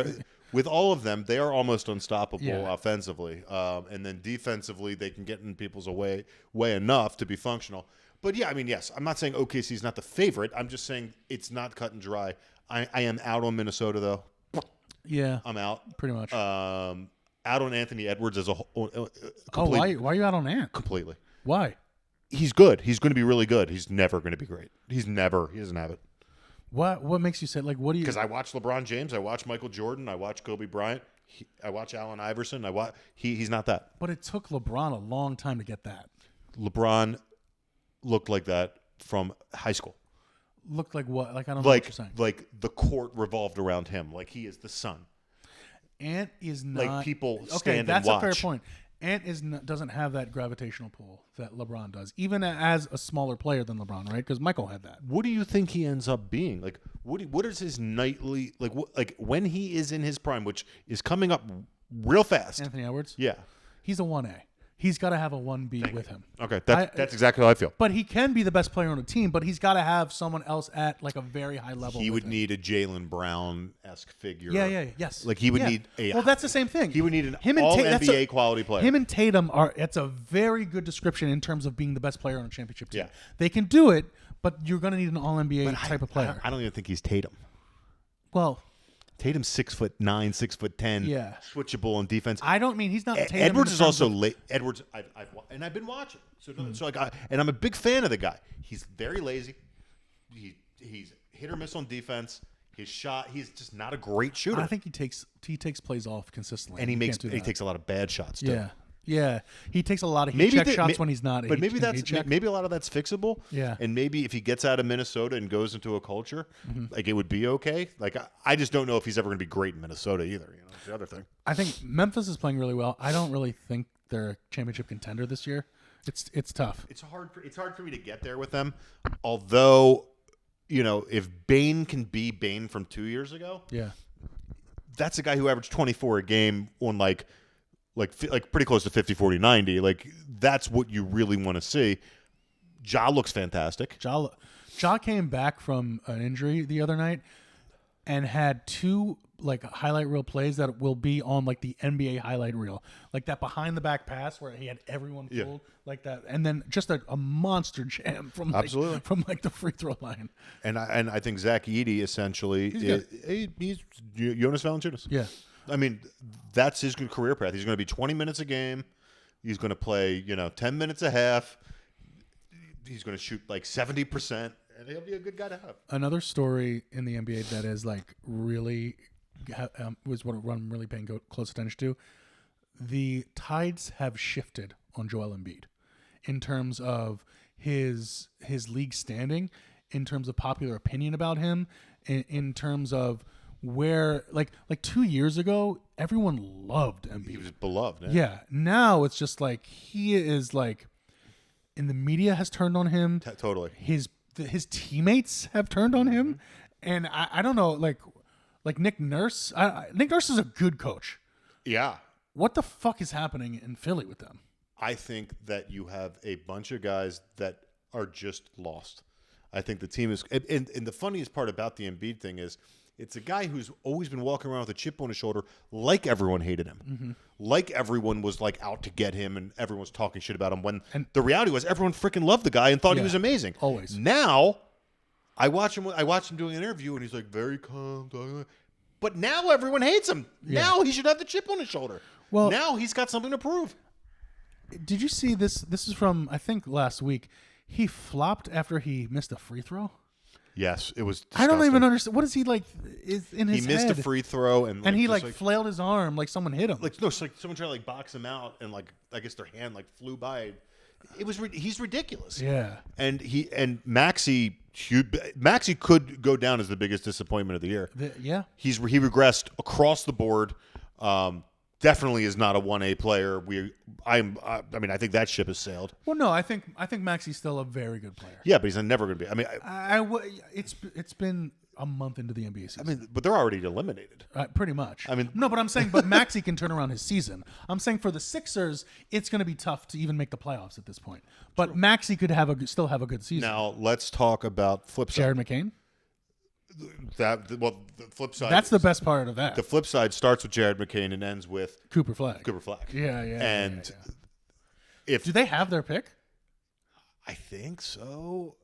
with all of them, they are almost unstoppable offensively, and then defensively, they can get in people's way enough to be functional. But yeah, I mean, yes, I'm not saying OKC is not the favorite. I'm just saying it's not cut and dry. I am out on Minnesota though. Yeah, I'm out pretty much. Out on Anthony Edwards as a whole. Why are you out on Ant? Completely. Why? He's good. He's going to be really good. He's never going to be great. He doesn't have it. What makes you say, like, what do you? Because I watch LeBron James, I watch Michael Jordan, I watch Kobe Bryant, I watch Allen Iverson. He's not that. But it took LeBron a long time to get that. LeBron looked like that from high school. Looked like what? Like, I don't know what you're saying. Like the court revolved around him. Like he is the sun. Ant is not. Like people stand okay, and that's watch. a fair point. Ant doesn't have that gravitational pull that LeBron does, even as a smaller player than LeBron, right? Because Michael had that. What do you think he ends up being? Like, what is his nightly like when he is in his prime, which is coming up real fast? Anthony Edwards? Yeah. He's a 1A. He's got to have a 1B with him. Okay, that's exactly how I feel. But he can be the best player on the team, but he's got to have someone else at like a very high level. He would need a Jaylen Brown-esque figure. Yes. Like he would need a. Well, that's the same thing. He would need an all-NBA quality player. Him and Tatum it's a very good description in terms of being the best player on a championship team. Yeah. They can do it, but you're going to need an all-NBA type of player. I don't even think he's Tatum. Well, Tatum's 6'9", 6'10". Yeah, switchable on defense. I don't mean he's not Tatum. Edwards is also late. Edwards, I've been watching. So I'm a big fan of the guy. He's very lazy. He's hit or miss on defense. His shot, he's just not a great shooter. I think he takes plays off consistently, and he takes a lot of bad shots too. Yeah, he takes a lot of heat check shots when he's not. But maybe a lot of that's fixable. Yeah, and maybe if he gets out of Minnesota and goes into a culture, like it would be okay. Like I just don't know if he's ever going to be great in Minnesota either. You know, that's the other thing. I think Memphis is playing really well. I don't really think they're a championship contender this year. It's tough. It's hard for me to get there with them. Although, you know, if Bane can be Bane from 2 years ago, that's a guy who averaged 24 a game on like pretty close to 50, 40, 90. Like that's what you really want to see. Ja looks fantastic. Ja came back from an injury the other night and had two like highlight reel plays that will be on like the NBA highlight reel, like that behind the back pass where he had everyone fooled like that, and then just a monster jam from like the free throw line. And I think Zach Edey essentially he's Jonas Valanciunas. Yeah. I mean, that's his good career path. He's going to be 20 minutes a game. He's going to play, 10 minutes a half. He's going to shoot like 70%, and he'll be a good guy to have. Another story in the NBA that is like really was what I'm really paying close attention to. The tides have shifted on Joel Embiid in terms of his league standing, in terms of popular opinion about him, in terms of where like 2 years ago everyone loved Embiid. He was beloved. Yeah. Now it's just like he is like, and the media has turned on him. Totally. His teammates have turned on him, and I don't know like Nick Nurse. Nick Nurse is a good coach. Yeah. What the fuck is happening in Philly with them? I think that you have a bunch of guys that are just lost. I think the team is, and the funniest part about the Embiid thing is, it's a guy who's always been walking around with a chip on his shoulder, like everyone hated him, like everyone was like out to get him, and everyone was talking shit about him. When the reality was, everyone freaking loved the guy and thought he was amazing. Always. Now, I watched him doing an interview, and he's like very calm. But now everyone hates him. Yeah. Now he should have the chip on his shoulder. Well, now he's got something to prove. Did you see this? This is from I think last week. He flopped after he missed a free throw. Yes, it was disgusting. I don't even understand. What is he like? Is in his head? He missed a free throw and he flailed his arm like someone hit him. Like no, it's like someone tried to like box him out and like I guess their hand like flew by He's ridiculous. Yeah. And Maxey could go down as the biggest disappointment of the year. Yeah. He regressed across the board. Definitely is not a 1A player. I think that ship has sailed. Well, no, I think Maxey's still a very good player. Yeah, but he's never going to be. I mean, it's been a month into the NBA season. I mean, but they're already eliminated. Pretty much. I mean, no, but I'm saying, but Maxey can turn around his season. I'm saying for the Sixers, it's going to be tough to even make the playoffs at this point. But Maxey could still have a good season. Now let's talk about flip side. Jared McCain. The flip side. That's the best part of that. The flip side starts with Jared McCain and ends with Cooper Flag. Yeah. And if do they have their pick? I think so.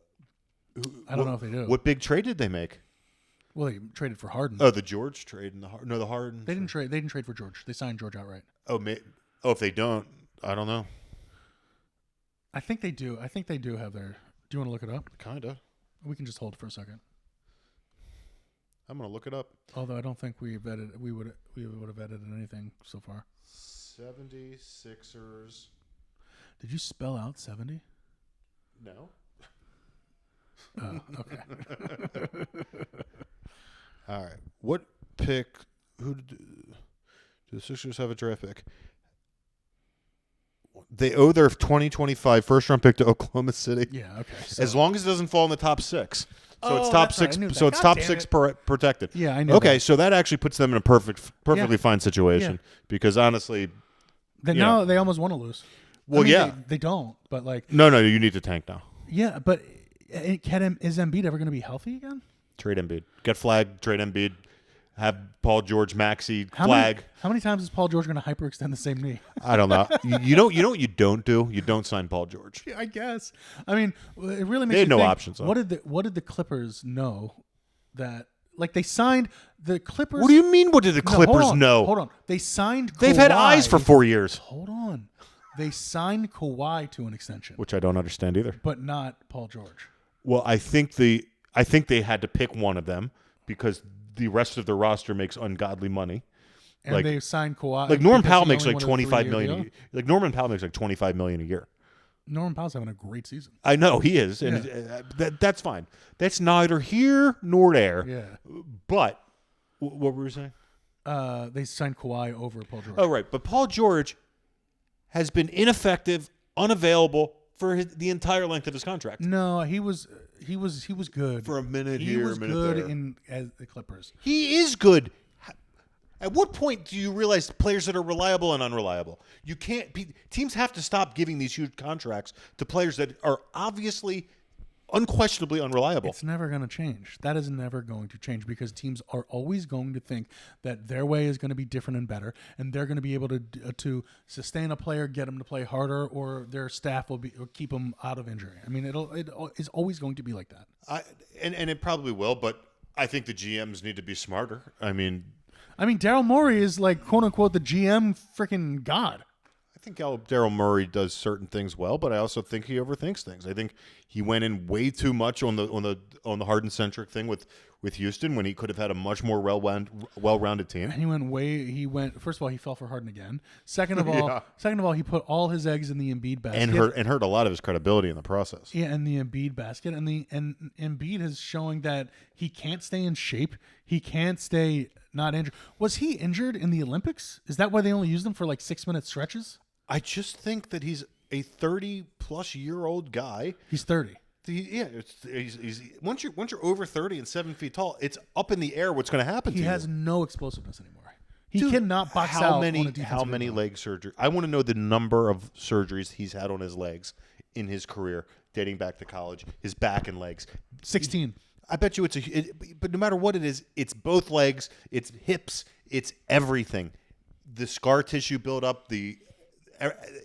I don't know if they do. What big trade did they make? Well, they traded for Harden. Oh, the George trade and the Harden. They didn't trade. They didn't trade for George. They signed George outright. If they don't, I don't know. I think they do. I think they do have their. Do you want to look it up? Kinda. We can just hold for a second. I'm gonna look it up. Although I don't think we would have edited anything so far. 76ers. Did you spell out 70? No. Oh, okay. All right. What pick? Do the Sixers have a draft pick? They owe their 2025 first-round pick to Oklahoma City. Yeah. Okay. So. As long as it doesn't fall in the top 6. So it's top top six. Right. So it's top 6 protected. Yeah, I know. Okay, that. so that actually puts them in a perfectly fine situation because honestly, they almost want to lose. Well, they don't. But like, no, you need to tank now. Yeah, but is Embiid ever going to be healthy again? Trade Embiid. Get Flag. Trade Embiid. Have Paul George, Maxey, Flag. How many times is Paul George going to hyperextend the same knee? I don't know. You know what you don't do? You don't sign Paul George. Yeah, I guess. I mean, it really makes they had you no think, options. What did the Clippers know that? Like they signed the Clippers. What do you mean? What did the Clippers know? Hold on. They signed. Kawhi. They've had eyes for 4 years. Hold on. They signed Kawhi to an extension, which I don't understand either. But not Paul George. Well, I think they had to pick one of them because the rest of the roster makes ungodly money. And they signed Kawhi. Like Norman Powell makes like $25 million. Like Norman Powell makes like $25 million a year. Norman Powell's having a great season. I know he is, and that's fine. That's neither here nor there. Yeah. But what were you saying? They signed Kawhi over Paul George. Oh, right. But Paul George has been ineffective, unavailable for the entire length of his contract. No, he was good for a minute here, a minute there. He was good as the Clippers. He is good. At what point do you realize players that are reliable and unreliable? You can't. Teams have to stop giving these huge contracts to players that are obviously, unquestionably unreliable. It's never going to change. That is never going to change because teams are always going to think that their way is going to be different and better, and they're going to be able to sustain a player, get him to play harder, or their staff will keep him out of injury. I mean, it is always going to be like that. And it probably will, but I think the GMs need to be smarter. I mean, Daryl Morey is like quote unquote the GM freaking god. I think Daryl Morey does certain things well, but I also think he overthinks things. I think he went in way too much on the Harden centric thing with Houston when he could have had a much more well-rounded team. And he went. First of all, he fell for Harden again. Second of all, he put all his eggs in the Embiid basket and hurt a lot of his credibility in the process. Yeah, and the Embiid basket, and Embiid is showing that he can't stay in shape. He can't stay not injured. Was he injured in the Olympics? Is that why they only used him for like 6-minute stretches? I just think that he's a 30-plus-year-old guy. He's 30. He's once you're over 30 and 7 feet tall, it's up in the air what's going to happen to you. He has no explosiveness anymore. He cannot box out on a defensive How many leg surgeries? I want to know the number of surgeries he's had on his legs in his career, dating back to college, his back and legs. 16. I bet you but no matter what it is, it's both legs, it's hips, it's everything. The scar tissue buildup,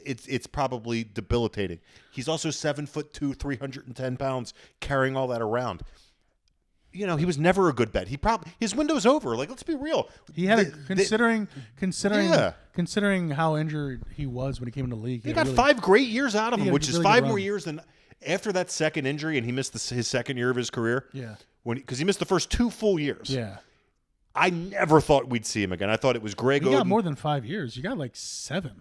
it's probably debilitating. He's also 7'2", 310 pounds, carrying all that around. He was never a good bet. His window's over. Like, let's be real. He had considering how injured he was when he came into the league. He got 5 great years out of him, which is 5 more years than after that second injury, and he missed his second year of his career. Yeah, because he missed the first 2 full years. Yeah. I never thought we'd see him again. I thought it was Greg Oden. You got more than 5 years. You got like 7.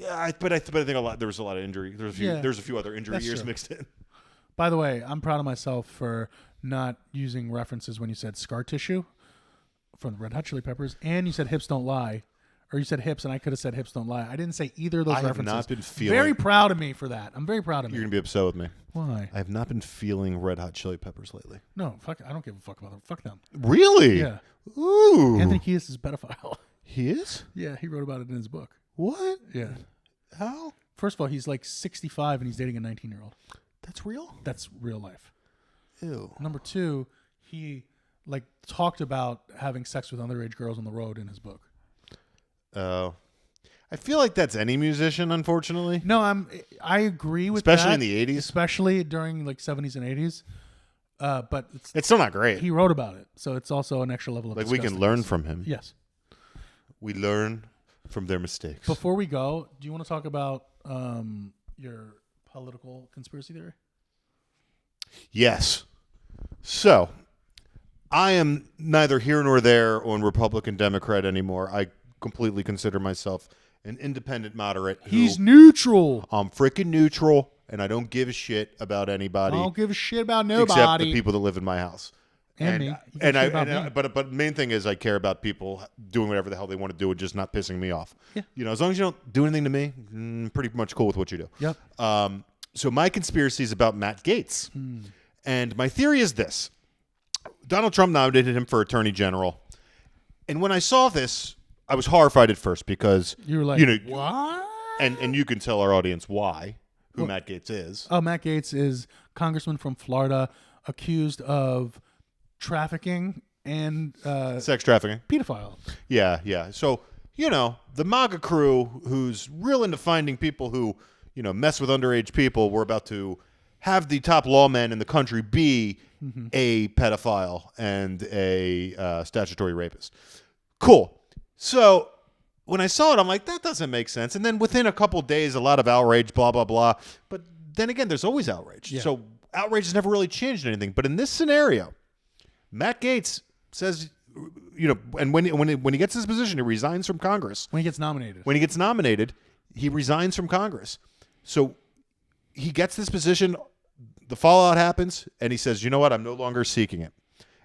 Yeah, but I think there was a lot of injury. There's a few other injury years true. mixed in. By the way, I'm proud of myself for not using references when you said scar tissue from the Red Hot Chili Peppers, and you said hips don't lie. Or you said hips, and I could have said hips don't lie. I didn't say either of those references. I have not been feeling... Very proud of me for that. I'm very proud of me. You're going to be upset with me. Why? I have not been feeling Red Hot Chili Peppers lately. No, fuck. I don't give a fuck about them. Fuck them. Really? Yeah. Ooh. Anthony Kiedis is a pedophile. He is? Yeah, he wrote about it in his book. What? Yeah. How? First of all, he's like 65 and he's dating a 19-year-old. That's real? That's real life. Ew. Number two, he like talked about having sex with underage girls on the road in his book. Oh. I feel like that's any musician, unfortunately. No, I agree with that. Especially in the 80s. Especially during like 70s and 80s. But it's still not great. He wrote about it, so it's also an extra level of like we can learn from him. Yes. We learn from their mistakes. Before we go, do you want to talk about your political conspiracy theory? Yes. So, I am neither here nor there on Republican Democrat anymore. I completely consider myself an independent moderate. He's neutral. I'm freaking neutral, and I don't give a shit about anybody. I don't give a shit about nobody. Except the people that live in my house. And me. But the main thing is I care about people doing whatever the hell they want to do and just not pissing me off. Yeah. You know, as long as you don't do anything to me, pretty much cool with what you do. Yep. So my conspiracy is about Matt Gaetz. And my theory is this. Donald Trump nominated him for Attorney General. And when I saw this, I was horrified at first because you were like, what? And you can tell our audience who Matt Gaetz is. Oh, Matt Gaetz is congressman from Florida accused of trafficking and sex trafficking. Pedophile. Yeah. So, the MAGA crew who's real into finding people who, mess with underage people, we're about to have the top lawman in the country be a pedophile and a statutory rapist. Cool. So when I saw it, I'm like, that doesn't make sense. And then within a couple days, a lot of outrage, blah, blah, blah. But then again, there's always outrage. Yeah. So outrage has never really changed anything. But in this scenario, Matt Gaetz says, and when he gets his position, he resigns from Congress. When he gets nominated. When he gets nominated, he resigns from Congress. So he gets this position, the fallout happens, and he says, you know what, I'm no longer seeking it.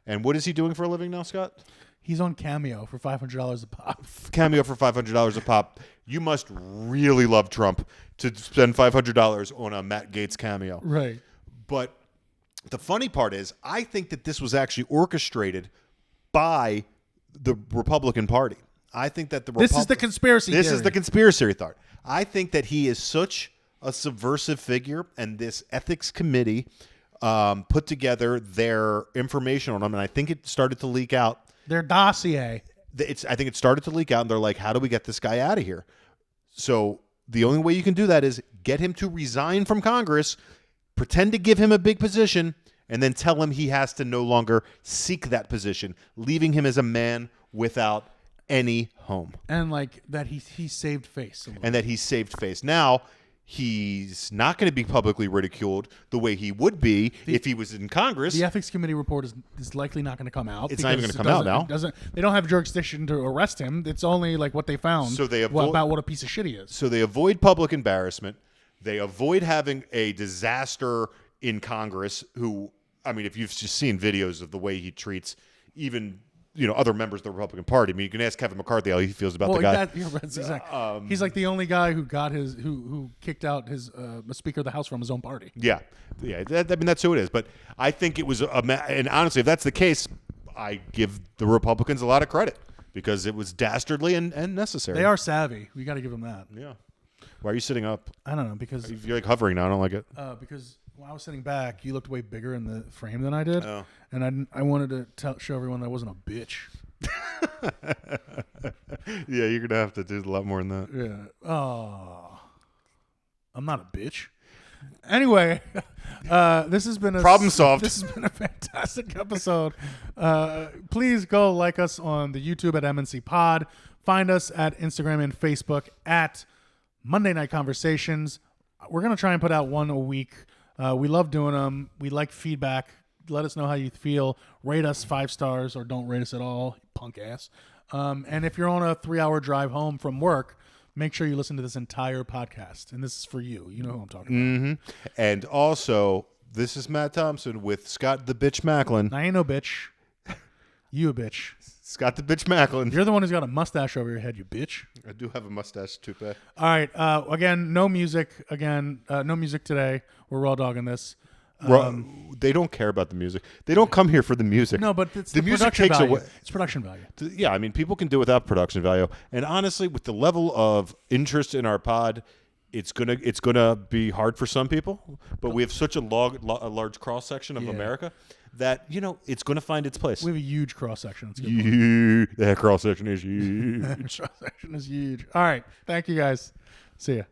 And what is he doing for a living now, Scott? He's on Cameo for $500 a pop. Cameo for $500 a pop. You must really love Trump to spend $500 on a Matt Gaetz cameo. Right. But the funny part is, I think that this was actually orchestrated by the Republican Party. I think that This is the conspiracy theory. This is the conspiracy theory. I think that he is such a subversive figure, and this ethics committee put together their information on him, and I think it started to leak out. Their dossier. I think it started to leak out, and they're like, how do we get this guy out of here? So the only way you can do that is get him to resign from Congress, pretend to give him a big position, and then tell him he has to no longer seek that position, leaving him as a man without any home. And like that he saved face. And that he saved face. Now, he's not going to be publicly ridiculed the way he would be if he was in Congress. The ethics committee report is likely not going to come out. It's not even going to come out now. They don't have jurisdiction to arrest him. It's only like what they found about what a piece of shit he is. So they avoid public embarrassment. They avoid having a disaster in Congress who, I mean, if you've just seen videos of the way he treats even other members of the Republican Party. I mean, you can ask Kevin McCarthy how he feels about the guy. He's like the only guy who got who kicked out his Speaker of the House from his own party. Yeah. That's who it is. But I think it was and honestly, if that's the case, I give the Republicans a lot of credit because it was dastardly and necessary. They are savvy. We got to give them that. Yeah. Why are you sitting up? I don't know because you're like hovering now. I don't like it. Because when I was sitting back, you looked way bigger in the frame than I did. Oh. And I wanted to show everyone that I wasn't a bitch. Yeah, you're going to have to do a lot more than that. Yeah. Oh. I'm not a bitch. Anyway, this has been problem solved. This has been a fantastic episode. Please go like us on the YouTube at MNC Pod. Find us at Instagram and Facebook at Monday Night Conversations. We're going to try and put out one a week. We love doing them. We like feedback. Let us know how you feel. Rate us 5 stars or don't rate us at all, punk ass. And if you're on a 3-hour drive home from work, make sure you listen to this entire podcast. And this is for you. You know who I'm talking about. And also, this is Matt Thompson with Scott the Bitch Macklin. I ain't no bitch. You a bitch. Scott the Bitch Macklin. You're the one who's got a mustache over your head, you bitch. I do have a mustache toupee. All right. Again, no music. No music today. We're raw dogging this. They don't care about the music. They don't come here for the music. No, but it's the music production takes value. away. It's production value. Yeah, I mean, people can do without production value. And honestly, with the level of interest in our pod, it's gonna be hard for some people. But we have such a large cross section of America that it's gonna find its place. We have a huge cross section. That cross section is huge. Cross section is huge. All right. Thank you guys. See ya.